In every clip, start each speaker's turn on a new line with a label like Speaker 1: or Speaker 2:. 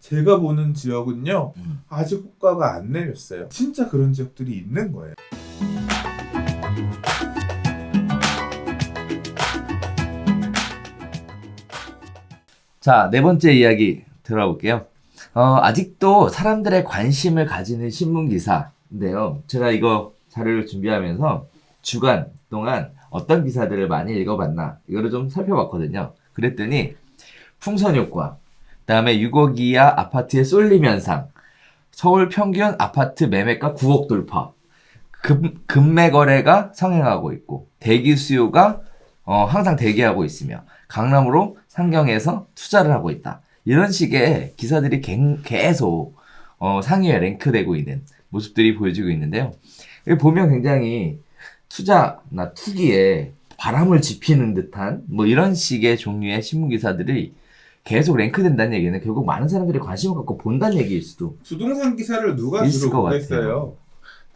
Speaker 1: 제가 보는 지역은요, 아직 호가가 안 내렸어요. 진짜 그런 지역들이 있는 거예요.
Speaker 2: 자, 네 번째 이야기 들어볼게요. 아직도 사람들의 관심을 가지는 신문기사인데요. 제가 이거 자료를 준비하면서 주간 동안 어떤 기사들을 많이 읽어봤나, 이거를 좀 살펴봤거든요. 그랬더니, 풍선효과, 그 다음에 6억 이하 아파트의 쏠림 현상, 서울 평균 아파트 매매가 9억 돌파, 급매 거래가 성행하고 있고, 대기 수요가 항상 대기하고 있으며, 강남으로 상경해서 투자를 하고 있다. 이런 식의 기사들이 계속 상위에 랭크되고 있는 모습들이 보여지고 있는데요. 여기 보면 굉장히 투자나 투기에 바람을 지피는 듯한 뭐 이런 식의 종류의 신문 기사들이 계속 랭크된다는 얘기는 결국 많은 사람들이 관심을 갖고 본다는 얘기일 수도
Speaker 1: 부동산 기사를 누가
Speaker 2: 있을
Speaker 1: 주로
Speaker 2: 것
Speaker 1: 보겠어요?
Speaker 2: 같아요.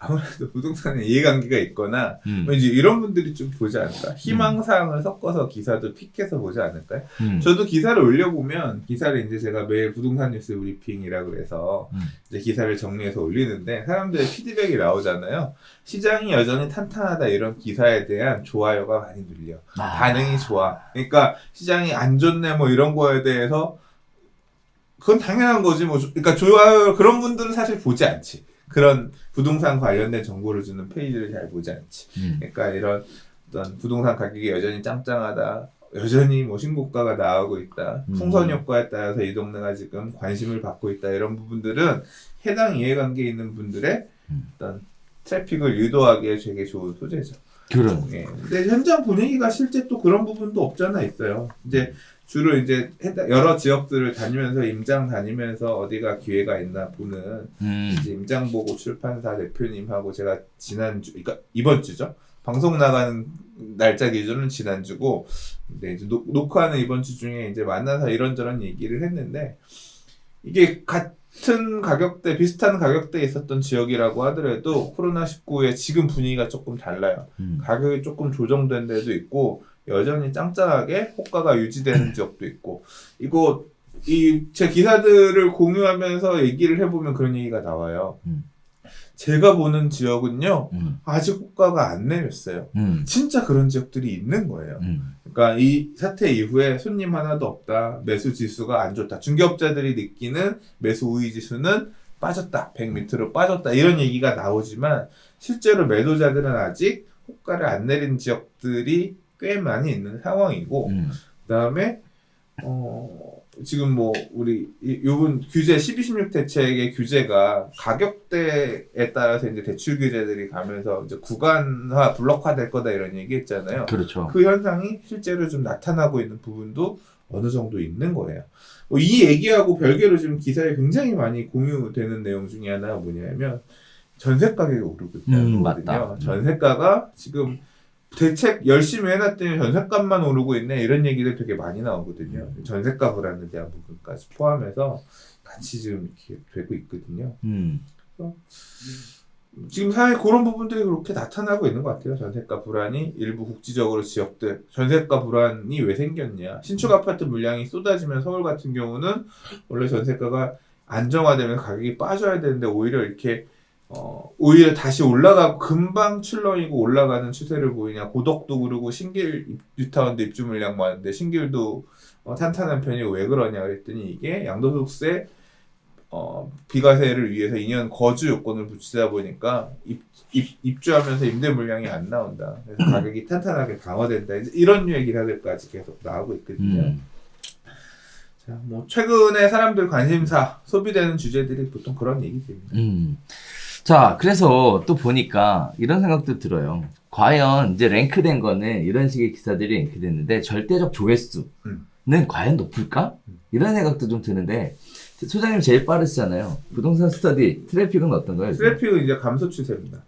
Speaker 1: 아무래도 부동산에 이해관계가 있거나
Speaker 2: 음.
Speaker 1: 이제 이런 분들이 좀 보지 않을까? 희망사항을 섞어서 기사도 픽해서 보지 않을까요? 저도 기사를 올려보면 기사를 이제 제가 매일 부동산 뉴스 브리핑이라고 해서 이제 기사를 정리해서 올리는데 사람들의 피드백이 나오잖아요. 시장이 여전히 탄탄하다 이런 기사에 대한 좋아요가 많이 눌려. 반응이 좋아. 그러니까 시장이 안 좋네 뭐 이런 거에 대해서 그건 당연한 거지 뭐. 그러니까 좋아요 그런 분들은 사실 보지 않지. 그런 부동산 관련된 정보를 주는 페이지를 잘 보지 않지. 그러니까 이런 어떤 부동산 가격이 여전히 짱짱하다. 여전히 뭐 신고가가 나오고 있다. 풍선 효과에 따라서 이 동네가 지금 관심을 받고 있다. 이런 부분들은 해당 이해관계에 있는 분들의 어떤 트래픽을 유도하기에 되게 좋은 소재죠.
Speaker 2: 그런.
Speaker 1: 예. 근데 현장 분위기가 실제 또 그런 부분도 없잖아 있어요. 이제 주로 이제 여러 지역들을 다니면서 임장 다니면서 어디가 기회가 있나 보는 이제 임장보고 출판사 대표님하고 제가 지난주, 그러니까 이번 주죠. 방송 나가는 날짜 기준은 지난주고, 근데 이제 녹화하는 이번 주 중에 이제 만나서 이런저런 얘기를 했는데 이게 같은 가격대, 비슷한 가격대에 있었던 지역이라고 하더라도 코로나19의 지금 분위기가 조금 달라요. 가격이 조금 조정된 데도 있고 여전히 짱짱하게 호가가 유지되는 지역도 있고 이거 제 기사들을 공유하면서 얘기를 해보면 그런 얘기가 나와요. 제가 보는 지역은요 아직 호가가 안 내렸어요. 진짜 그런 지역들이 있는 거예요. 그러니까 이 사태 이후에 손님 하나도 없다. 매수 지수가 안 좋다. 중개업자들이 느끼는 매수 우위 지수는 빠졌다. 100 밑으로 빠졌다. 이런 얘기가 나오지만 실제로 매도자들은 아직 호가를 안 내린 지역들이 꽤 많이 있는 상황이고 그다음에 지금 뭐 우리 요번 규제 12.16 대책의 규제가 가격대에 따라서 이제 대출 규제들이 가면서 이제 구간화 블록화 될 거다 이런 얘기했잖아요.
Speaker 2: 그렇죠.
Speaker 1: 그 현상이 실제로 좀 나타나고 있는 부분도 어느 정도 있는 거예요. 이 얘기하고 별개로 지금 기사에 굉장히 많이 공유되는 내용 중에 하나가 뭐냐면 전세 가격이 오르고 있다는 거거든요. 전세가가 지금 대책 열심히 해놨더니 전셋값만 오르고 있네 이런 얘기들 되게 많이 나오거든요. 전셋값 불안에 대한 부분까지 포함해서 같이 지금 이렇게 되고 있거든요. 지금 사회 그런 부분들이 그렇게 나타나고 있는 것 같아요. 전셋값 불안이 일부 국지적으로 지역들 전셋값 불안이 왜 생겼냐. 신축 아파트 물량이 쏟아지면 서울 같은 경우는 원래 전셋가가 안정화되면서 가격이 빠져야 되는데 오히려 이렇게 오히려 다시 올라가고 금방 출렁이고 올라가는 추세를 보이냐. 고덕도 그러고 신길 뉴타운도 입주 물량 많은데 신길도 탄탄한 편이고 왜 그러냐 그랬더니 이게 양도소득세 비과세를 위해서 2년 거주 요건을 붙이다 보니까 입주하면서 임대 물량이 안 나온다. 그래서 가격이 탄탄하게 강화된다. 이런 류의 기사들까지 계속 나오고 있거든요. 자, 뭐 최근에 사람들 관심사 소비되는 주제들이 보통 그런 얘기들입니다.
Speaker 2: 자, 그래서 또 보니까 이런 생각도 들어요. 과연 이제 랭크된 거는 이런 식의 기사들이 랭크됐는데 절대적 조회수는 과연 높을까? 이런 생각도 좀 드는데 소장님 제일 빠르시잖아요. 부동산 스터디 트래픽은 어떤가요?
Speaker 1: 트래픽은 이제 감소 추세입니다.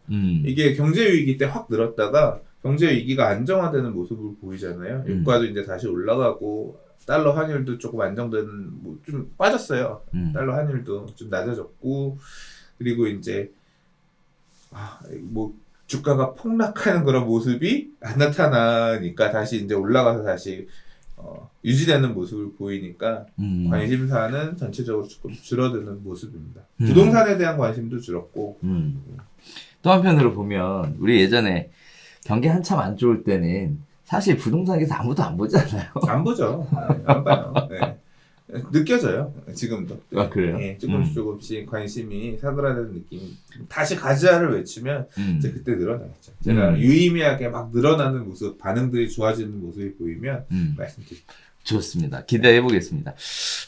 Speaker 1: 이게 경제 위기 때 확 늘었다가 경제 위기가 안정화되는 모습을 보이잖아요. 유가도 이제 다시 올라가고 달러 환율도 조금 안정되는 좀 빠졌어요. 달러 환율도 좀 낮아졌고 그리고 이제 뭐 주가가 폭락하는 그런 모습이 안 나타나니까 다시 이제 올라가서 다시 유지되는 모습을 보이니까 관심사는 전체적으로 조금 줄어드는 모습입니다. 부동산에 대한 관심도 줄었고.
Speaker 2: 또 한편으로 보면 우리 예전에 경기 한참 안 좋을 때는 사실 부동산 기사 아무도 안 보잖아요.
Speaker 1: 안 보죠. 네, 안 봐요. 네. 느껴져요. 지금도.
Speaker 2: 아, 그래요?
Speaker 1: 네, 조금씩 관심이 사그라드는 느낌이. 다시 가즈아를 외치면 이제 그때 늘어나겠죠. 제가 유의미하게 막 늘어나는 모습, 반응들이 좋아지는 모습이 보이면 말씀드릴게요.
Speaker 2: 좋습니다. 기대해 보겠습니다.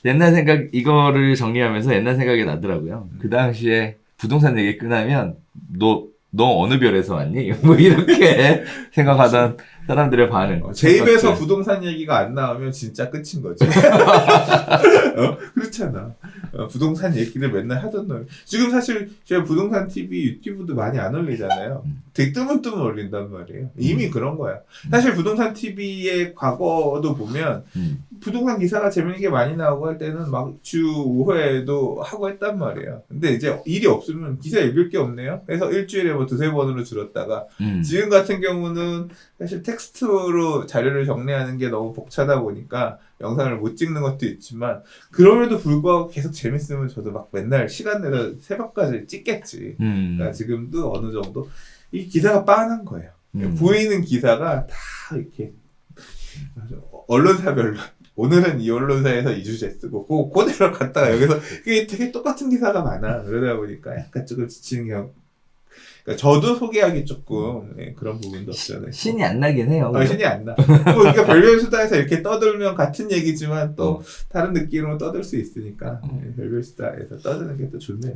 Speaker 2: 옛날 생각, 이거를 정리하면서 옛날 생각이 나더라고요. 그 당시에 부동산 얘기 끝나면, 너 어느 별에서 왔니? 뭐 이렇게 생각하던 사람들의 반응.
Speaker 1: 제 입에서 부동산 얘기가 안 나오면 진짜 끝인 거지. 그렇잖아. 부동산 얘기를 맨날 하던 놈. 지금 사실 제가 부동산 TV 유튜브도 많이 안 올리잖아요. 되게 뜨문뜨문 올린단 말이에요. 이미 그런 거야. 사실 부동산 TV의 과거도 보면 부동산 기사가 재밌게 많이 나오고 할 때는 막 주 5회도 하고 했단 말이에요. 근데 이제 일이 없으면 기사 읽을 게 없네요. 그래서 일주일에 뭐 두세 번으로 줄었다가 지금 같은 경우는 사실 텍스트로 자료를 정리하는 게 너무 벅차다 보니까 영상을 못 찍는 것도 있지만 그럼에도 불구하고 계속 재밌으면 저도 막 맨날 시간 내서 새벽까지 찍겠지. 그러니까 지금도 어느 정도 이 기사가 빤한 거예요. 보이는 기사가 다 이렇게 언론사별로 오늘은 이 언론사에서 이 주제 쓰고 그대로 갔다가 여기서 그게 되게 똑같은 기사가 많아. 그러다 보니까 약간 조금 지치는 경우. 그러니까 저도 소개하기 조금 그런 부분도 없잖아요.
Speaker 2: 신이 안 나긴 해요.
Speaker 1: 신이 안 나. 또 우리가 별별 수다에서 이렇게 떠들면 같은 얘기지만 또 다른 느낌으로 떠들 수 있으니까 별별 수다에서 떠드는 게 또 좋네요.